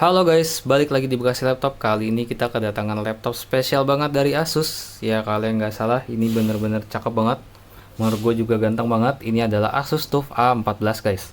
Halo guys, balik lagi di Bekasi Laptop. Kali ini kita kedatangan laptop spesial banget dari Asus. Ya kalian nggak salah, ini bener-bener cakep banget. Menurut gue juga ganteng banget. Ini adalah Asus TUF A14 guys.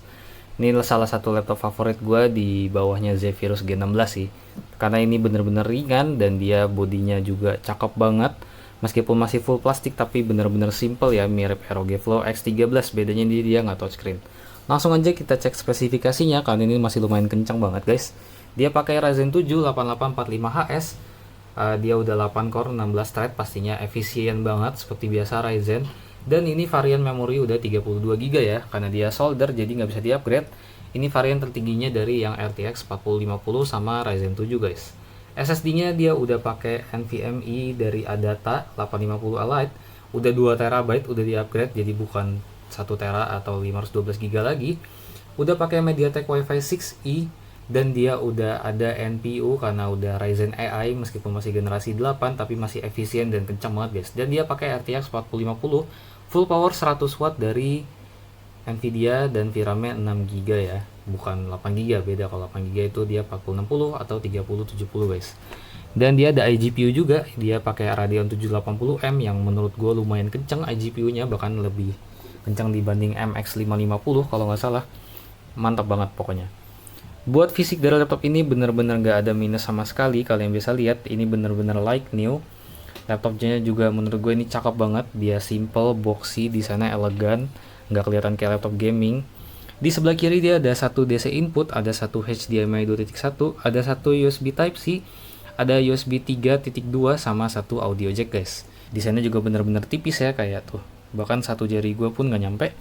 Ini salah satu laptop favorit gue di bawahnya Zephyrus G16 sih. Karena ini bener-bener ringan dan dia bodinya juga cakep banget. Meskipun masih full plastik tapi bener-bener simple ya, mirip ROG Flow X13. Bedanya dia nggak touchscreen. Langsung aja kita cek spesifikasinya. Kali ini masih lumayan kencang banget guys. Dia pakai Ryzen 7 8845HS. Dia udah 8 core 16 thread, pastinya efisien banget seperti biasa Ryzen. Dan ini varian memori udah 32 GB ya, karena dia solder jadi nggak bisa di-upgrade. Ini varian tertingginya dari yang RTX 4050 sama Ryzen 7 guys. SSD-nya dia udah pakai NVMe dari Adata 850 Elite, udah 2 TB udah di-upgrade jadi bukan 1 TB atau 512 GB lagi. Udah pakai MediaTek Wi-Fi 6E dan dia udah ada NPU karena udah Ryzen AI meskipun masih generasi 8 tapi masih efisien dan kencang banget guys. Dan dia pakai RTX 4050 full power 100 watt dari Nvidia dan VRAM-nya 6 GB ya, bukan 8 GB. Beda, kalau 8 GB itu dia 4060 atau 3070 guys. Dan dia ada iGPU juga, dia pakai Radeon 780M yang menurut gue lumayan kencang iGPU-nya, bahkan lebih kencang dibanding MX 550 kalau nggak salah. Mantap banget pokoknya. Buat fisik dari laptop ini bener-bener gak ada minus sama sekali. Kalian bisa lihat ini bener-bener like new. Laptopnya juga menurut gue ini cakep banget. Dia simple, boxy, desainnya elegan, nggak kelihatan kayak laptop gaming. Di sebelah kiri dia ada satu DC input, ada satu HDMI 2.1, ada satu USB Type-C, ada USB 3.2 sama satu audio jack guys. Desainnya juga bener-bener tipis ya, kayak tuh. Bahkan satu jari gue pun nggak nyampe.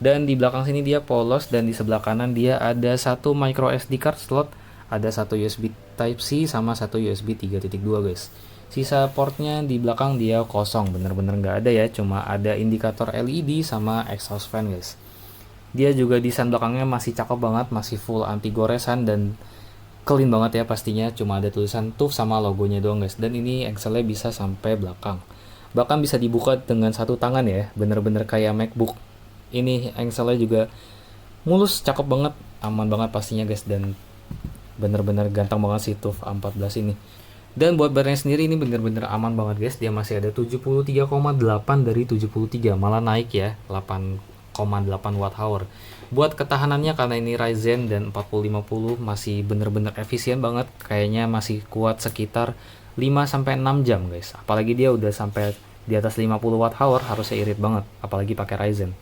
Dan di belakang sini dia polos, dan di sebelah kanan dia ada satu micro SD card slot, ada satu USB Type-C sama satu USB 3.2 guys. Sisa portnya di belakang dia kosong, bener-bener nggak ada ya, cuma ada indikator LED sama exhaust fan guys. Dia juga desain belakangnya masih cakep banget, masih full anti goresan dan clean banget ya pastinya, cuma ada tulisan TUF sama logonya doang guys. Dan ini engselnya bisa sampai belakang, bahkan bisa dibuka dengan satu tangan ya, bener-bener kayak MacBook. Ini engselnya juga mulus, cakep banget, aman banget pastinya guys, dan bener-bener ganteng banget sih TUF A14 ini. Dan buat baterainya sendiri ini bener-bener aman banget guys, dia masih ada 73,8 dari 73, malah naik ya 8,8 watt hour. Buat ketahanannya karena ini Ryzen dan 4050 masih bener-bener efisien banget, kayaknya masih kuat sekitar 5-6 jam guys. Apalagi dia udah sampai di atas 50 watt hour, harusnya irit banget apalagi pakai Ryzen.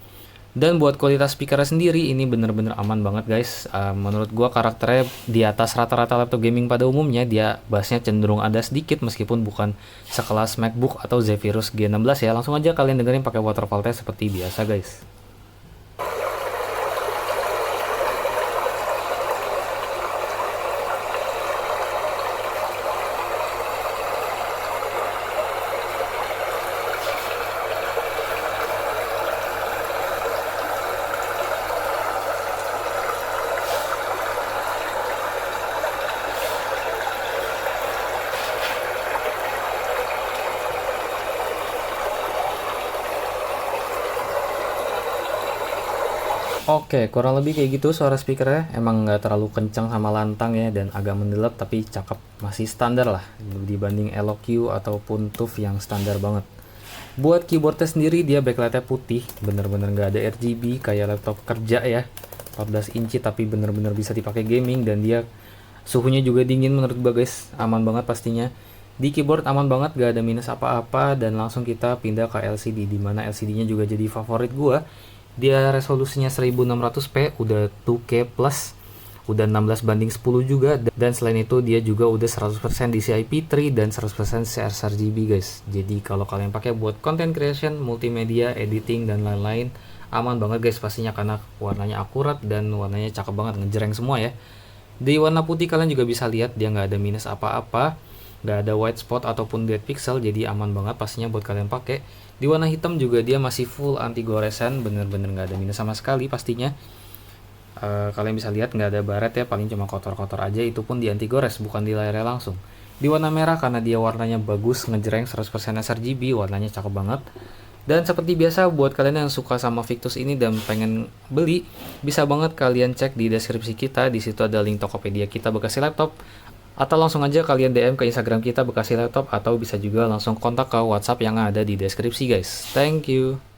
Dan buat kualitas speakernya sendiri ini bener-bener aman banget guys. Menurut gua karakternya di atas rata-rata laptop gaming pada umumnya. Dia bassnya cenderung ada sedikit meskipun bukan sekelas MacBook atau Zephyrus G16 ya. Langsung aja kalian dengerin pakai waterfall test seperti biasa guys. Oke, kurang lebih kayak gitu suara speakernya. Emang nggak terlalu kencang sama lantang ya, dan agak mendelep tapi cakep, masih standar lah dibanding Eloque ataupun TUF yang standar banget. Buat keyboardnya sendiri dia backlightnya putih, bener-bener nggak ada RGB kayak laptop kerja ya. 14 inci tapi bener-bener bisa dipakai gaming, dan dia suhunya juga dingin menurut gua guys, aman banget pastinya. Di keyboard aman banget, gak ada minus apa-apa. Dan langsung kita pindah ke LCD, dimana LCD-nya juga jadi favorit gua. Dia resolusinya 1600p, udah 2K plus, udah 16:10 juga. Dan selain itu dia juga udah 100% DCI-P3 dan 100% sRGB guys. Jadi kalau kalian pakai buat content creation, multimedia, editing dan lain-lain, aman banget guys pastinya, karena warnanya akurat dan warnanya cakep banget, ngejreng semua ya. Di warna putih kalian juga bisa lihat dia nggak ada minus apa-apa, nggak ada white spot ataupun dead pixel, jadi aman banget pastinya buat kalian pakai. Di warna hitam juga dia masih full anti goresan, bener-bener nggak ada minus sama sekali pastinya. Kalian bisa lihat nggak ada baret ya, paling cuma kotor-kotor aja, itu pun di anti gores bukan di layarnya langsung. Di warna merah karena dia warnanya bagus, ngejreng 100% sRGB, warnanya cakep banget. Dan seperti biasa, buat kalian yang suka sama Victus ini dan pengen beli, bisa banget kalian cek di deskripsi kita. Di situ ada link Tokopedia kita Bekasi Laptop. Atau langsung aja kalian DM ke Instagram kita Bekasi Laptop, atau bisa juga langsung kontak ke WhatsApp yang ada di deskripsi guys. Thank you.